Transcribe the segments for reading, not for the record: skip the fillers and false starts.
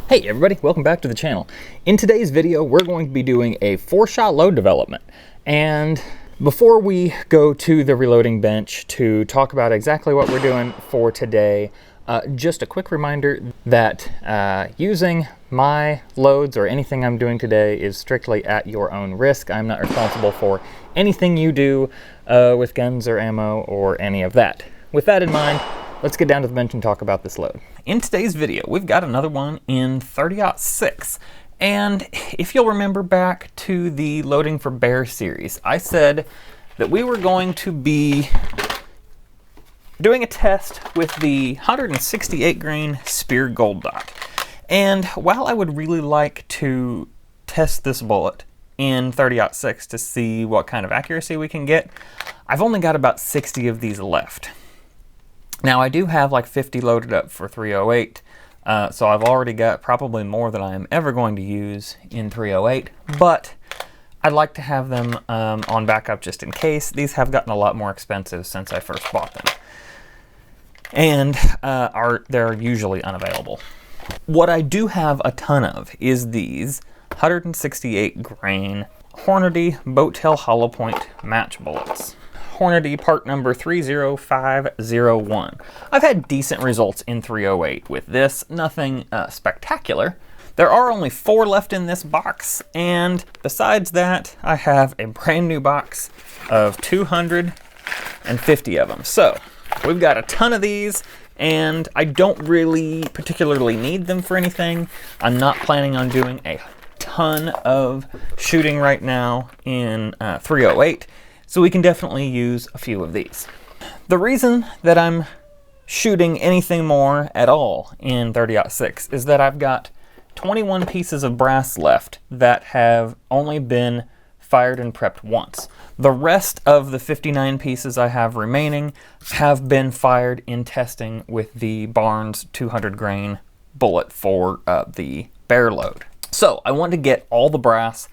Hey everybody, welcome back to the channel. In today's video, we're going to be doing a 4-shot load development. And before we go to the reloading bench to talk about exactly what we're doing for today, just a quick reminder that using my loads or anything I'm doing today is strictly at your own risk. I'm not responsible for anything you do with guns or ammo or any of that. With that in mind, let's get down to the bench and talk about this load. In today's video, we've got another one in 30-06. And if you'll remember back to the Loading for Bear series, I said that we were going to be doing a test with the 168 grain Spear Gold Dot. And while I would really like to test this bullet in 30-06 to see what kind of accuracy we can get, I've only got about 60 of these left. Now I do have like 50 loaded up for 308, so I've already got probably more than I am ever going to use in 308, but I'd like to have them on backup just in case. These have gotten a lot more expensive since I first bought them, and they're usually unavailable. What I do have a ton of is these 168 grain Hornady Boat Tail Hollow Point match bullets. Hornady part number 30501. I've had decent results in 308 with this, nothing spectacular. There are only 4 left in this box, and besides that, I have a brand new box of 250 of them. So we've got a ton of these, and I don't really particularly need them for anything. I'm not planning on doing a ton of shooting right now in 308. So we can definitely use a few of these. The reason that I'm shooting anything more at all in 30-06 is that I've got 21 pieces of brass left that have only been fired and prepped once. The rest of the 59 pieces I have remaining have been fired in testing with the Barnes 200 grain bullet for the bear load. So I want to get all the brass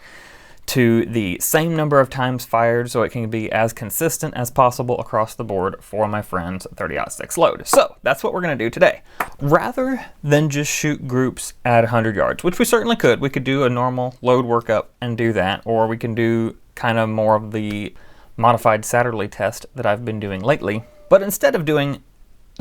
to the same number of times fired so it can be as consistent as possible across the board for my friend's 30-06 load. So that's what we're going to do today. Rather than just shoot groups at 100 yards, which we certainly could. We could do a normal load workup and do that, or we can do kind of more of the modified Satterley test that I've been doing lately. But instead of doing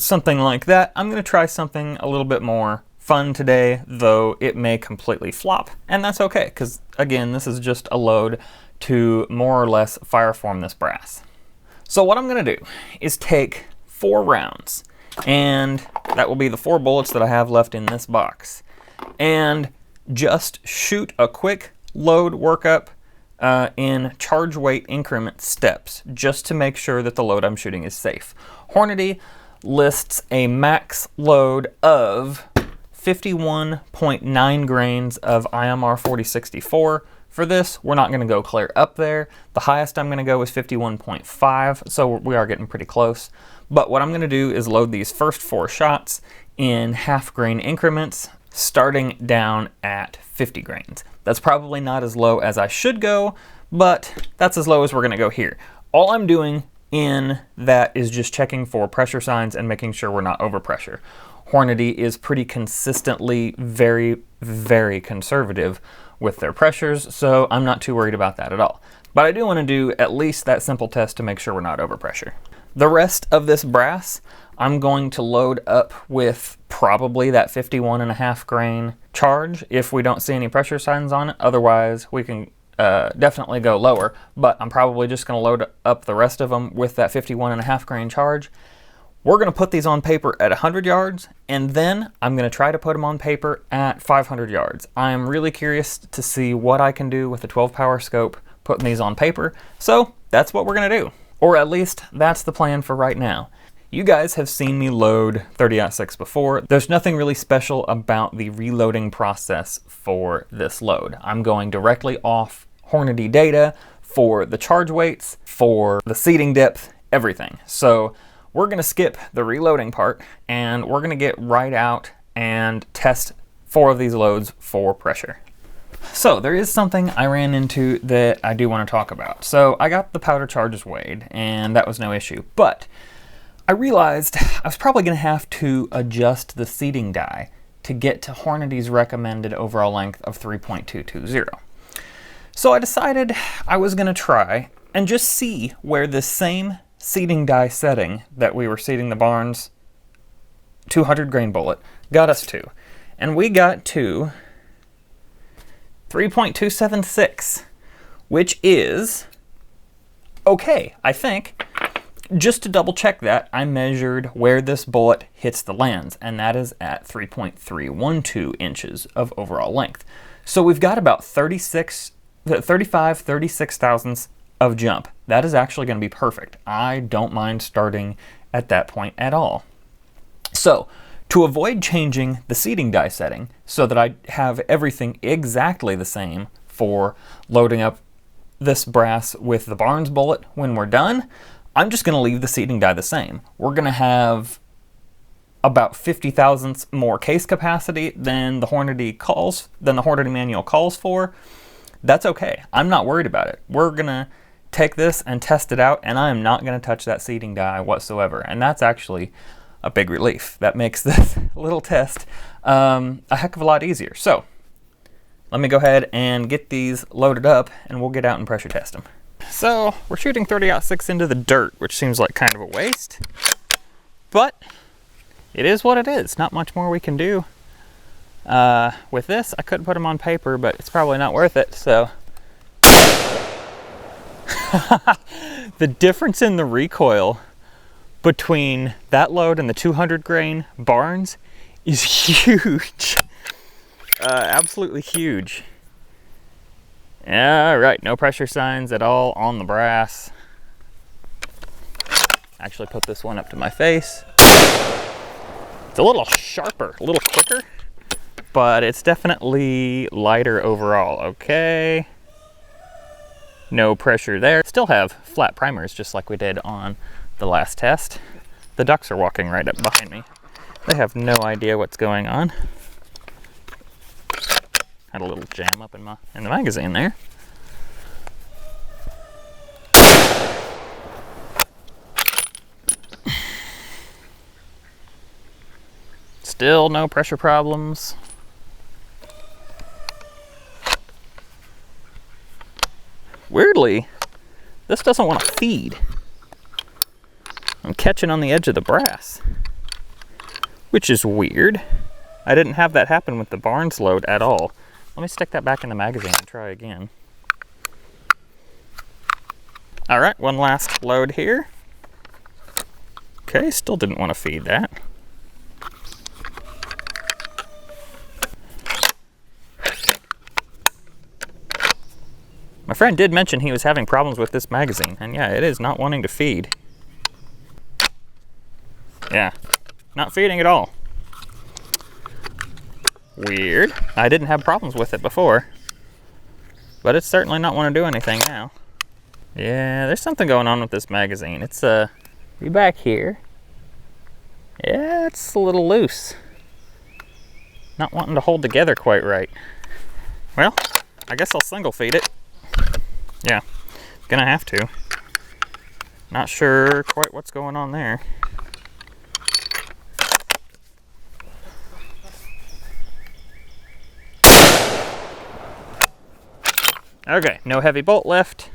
something like that, I'm going to try something a little bit more fun today, though it may completely flop, and that's okay, because again, this is just a load to more or less fireform this brass. So what I'm going to do is take 4 rounds, and that will be the 4 bullets that I have left in this box, and just shoot a quick load workup in charge weight increment steps, just to make sure that the load I'm shooting is safe. Hornady lists a max load of 51.9 grains of IMR 4064. For this, we're not going to go clear up there. The highest I'm going to go is 51.5, so we are getting pretty close. But what I'm going to do is load these first 4 shots in half grain increments, starting down at 50 grains. That's probably not as low as I should go, but that's as low as we're going to go here. All I'm doing in that is just checking for pressure signs and making sure we're not overpressure. Hornady is pretty consistently very, very conservative with their pressures, so I'm not too worried about that at all. But I do want to do at least that simple test to make sure we're not overpressure. The rest of this brass, I'm going to load up with probably that 51.5 grain charge if we don't see any pressure signs on it. Otherwise, we can definitely go lower, but I'm probably just going to load up the rest of them with that 51.5 grain charge. We're going to put these on paper at 100 yards, and then I'm going to try to put them on paper at 500 yards. I'm really curious to see what I can do with a 12 power scope putting these on paper, so that's what we're going to do. Or at least that's the plan for right now. You guys have seen me load 30-06 before. There's nothing really special about the reloading process for this load. I'm going directly off Hornady data for the charge weights, for the seating depth, everything. So we're going to skip the reloading part, and we're going to get right out and test 4 of these loads for pressure. So there is something I ran into that I do want to talk about. So I got the powder charges weighed, and that was no issue. But I realized I was probably going to have to adjust the seating die to get to Hornady's recommended overall length of 3.220. So I decided I was going to try and just see where this same seeding die setting that we were seeding the Barnes 200 grain bullet got us to. And we got to 3.276, which is okay, I think. Just to double check that, I measured where this bullet hits the lands, and that is at 3.312 inches of overall length. So we've got about 36 thousandths of jump. That is actually going to be perfect. I don't mind starting at that point at all. So to avoid changing the seeding die setting so that I have everything exactly the same for loading up this brass with the Barnes bullet when we're done, I'm just going to leave the seeding die the same. We're going to have about 50 thousandths more case capacity than the Hornady manual calls for. That's okay. I'm not worried about it. We're going to take this and test it out, and I am not going to touch that seeding die whatsoever. And that's actually a big relief. That makes this little test a heck of a lot easier. So let me go ahead and get these loaded up, and we'll get out and pressure test them. So we're shooting 30-06 into the dirt, which seems like kind of a waste, but it is what it is. Not much more we can do. With this, I could put them on paper, but it's probably not worth it, so. The difference in the recoil between that load and the 200 grain Barnes is huge. Absolutely huge. All right, no pressure signs at all on the brass. Actually put this one up to my face. It's a little sharper, a little quicker, but it's definitely lighter overall. Okay. No pressure there. Still have flat primers just like we did on the last test. The ducks are walking right up behind me. They have no idea what's going on. Had a little jam up in the magazine there. Still no pressure problems. Weirdly, this doesn't want to feed. I'm catching on the edge of the brass, which is weird. I didn't have that happen with the Barnes load at all. Let me stick that back in the magazine and try again. All right, one last load here. Okay, still didn't want to feed that. My friend did mention he was having problems with this magazine, and yeah, it is not wanting to feed. Yeah, not feeding at all. Weird. I didn't have problems with it before, but it's certainly not want to do anything now. Yeah, there's something going on with this magazine. It's be back here. Yeah, it's a little loose. Not wanting to hold together quite right. Well, I guess I'll single feed it. Yeah, gonna have to. Not sure quite what's going on there. Okay, no heavy bolt left.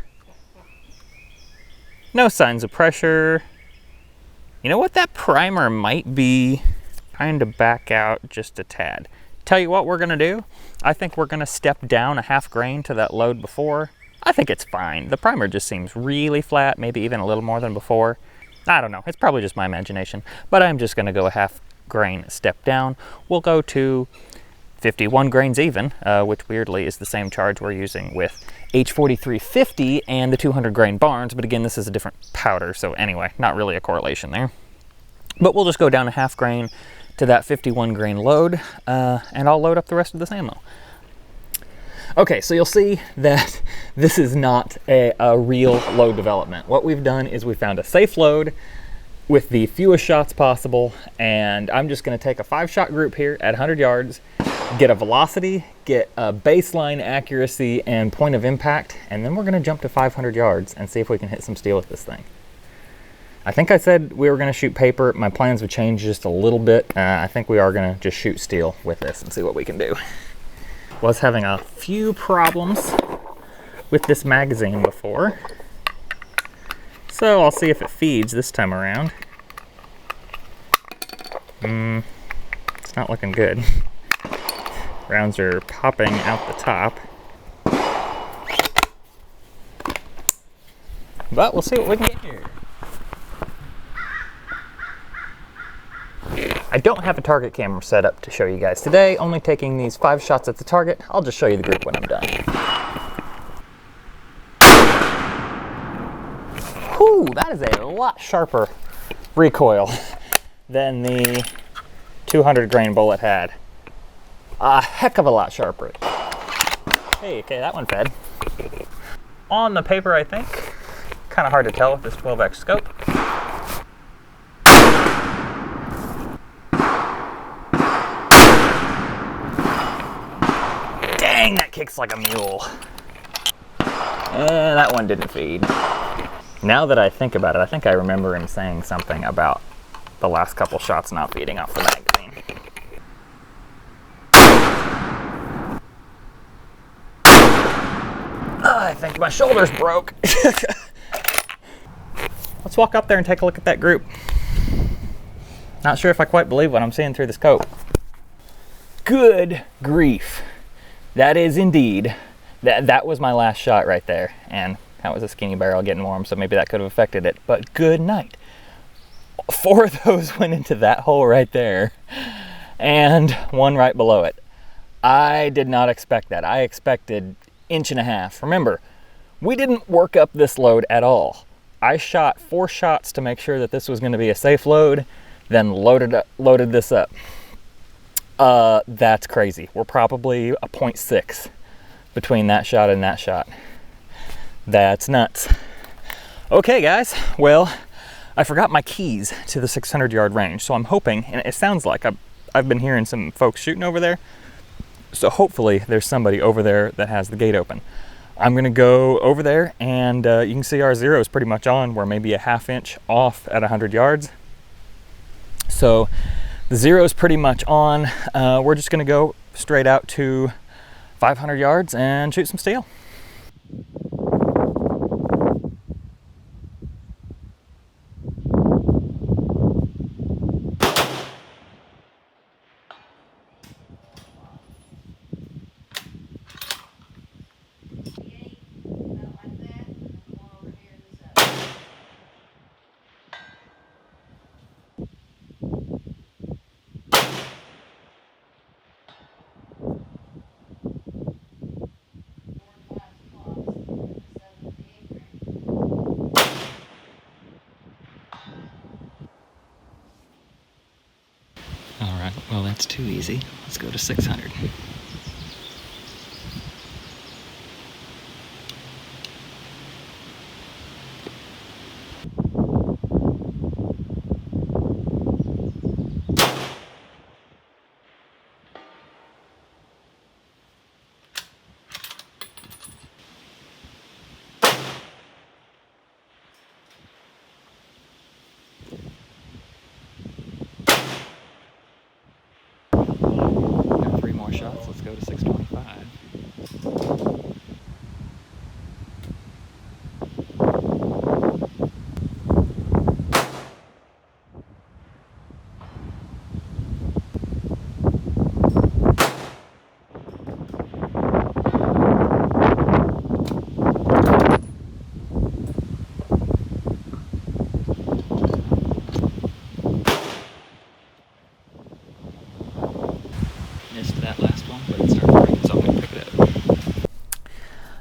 No signs of pressure. You know what? That primer might be trying to back out just a tad. Tell you what we're gonna do. I think we're gonna step down a half grain to that load before. I think it's fine. The primer just seems really flat, maybe even a little more than before. I don't know, it's probably just my imagination, but I'm just gonna go a half grain step down. We'll go to 51 grains even, which weirdly is the same charge we're using with H4350 and the 200 grain Barnes, but again, this is a different powder, so anyway, not really a correlation there. But we'll just go down a half grain to that 51 grain load, and I'll load up the rest of this ammo. Okay, so you'll see that this is not a real load development. What we've done is we found a safe load with the fewest shots possible, and I'm just gonna take a 5-shot group here at 100 yards, get a velocity, get a baseline accuracy and point of impact, and then we're gonna jump to 500 yards and see if we can hit some steel with this thing. I think I said we were going to shoot paper. My plans have changed just a little bit. I think we are going to just shoot steel with this and see what we can do. Was having a few problems with this magazine before, so I'll see if it feeds this time around. It's not looking good. Rounds are popping out the top. But we'll see what we can get here. I don't have a target camera set up to show you guys today, only taking these 5 shots at the target. I'll just show you the group when I'm done. Whew, that is a lot sharper recoil than the 200 grain bullet had. A heck of a lot sharper. Hey, okay, that one fed. On the paper, I think. Kind of hard to tell with this 12x scope. Dang, that kicks like a mule. And that one didn't feed. Now that I think about it, I think I remember him saying something about the last couple shots not feeding off the magazine. I think my shoulder's broke. Let's walk up there and take a look at that group. Not sure if I quite believe what I'm seeing through the scope. Good grief. That is indeed, that was my last shot right there. And that was a skinny barrel getting warm, so maybe that could have affected it. But good night. 4 of those went into that hole right there, and 1 right below it. I did not expect that. I expected 1.5 inches. Remember, we didn't work up this load at all. I shot 4 shots to make sure that this was going to be a safe load, then loaded this up. That's crazy. We're probably a 0.6 between that shot and that shot. That's nuts. Okay, guys. Well, I forgot my keys to the 600-yard range, so I'm hoping, and it sounds like I've been hearing some folks shooting over there, so hopefully there's somebody over there that has the gate open. I'm going to go over there, and you can see our zero is pretty much on. We're maybe a 1/2 inch off at 100 yards. So the zero is pretty much on. We're just going to go straight out to 500 yards and shoot some steel. Alright, well that's too easy. Let's go to 600. Shots. Let's go to 625. Missed that last one, but it's starting to break, so I'm going to pick it up.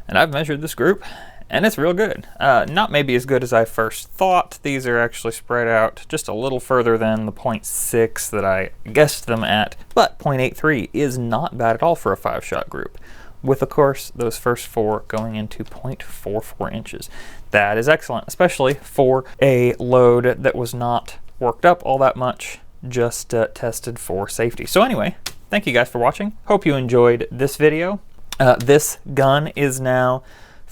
And I've measured this group, and it's real good. Not maybe as good as I first thought. These are actually spread out just a little further than the 0.6 that I guessed them at, but 0.83 is not bad at all for a 5-shot group, with, of course, those first 4 going into 0.44 inches. That is excellent, especially for a load that was not worked up all that much, just tested for safety. So anyway, thank you guys for watching. Hope you enjoyed this video. This gun is now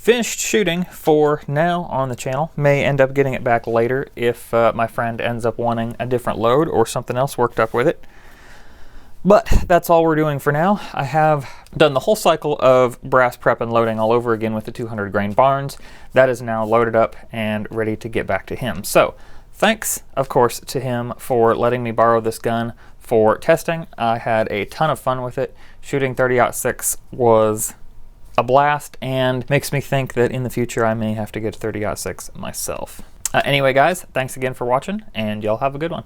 finished shooting for now on the channel. May end up getting it back later if my friend ends up wanting a different load or something else worked up with it. But that's all we're doing for now. I have done the whole cycle of brass prep and loading all over again with the 200 grain Barnes. That is now loaded up and ready to get back to him. So thanks, of course, to him for letting me borrow this gun for testing. I had a ton of fun with it. Shooting 30-06 was a blast and makes me think that in the future I may have to get a 30-06 myself. Anyway, guys, thanks again for watching, and y'all have a good one.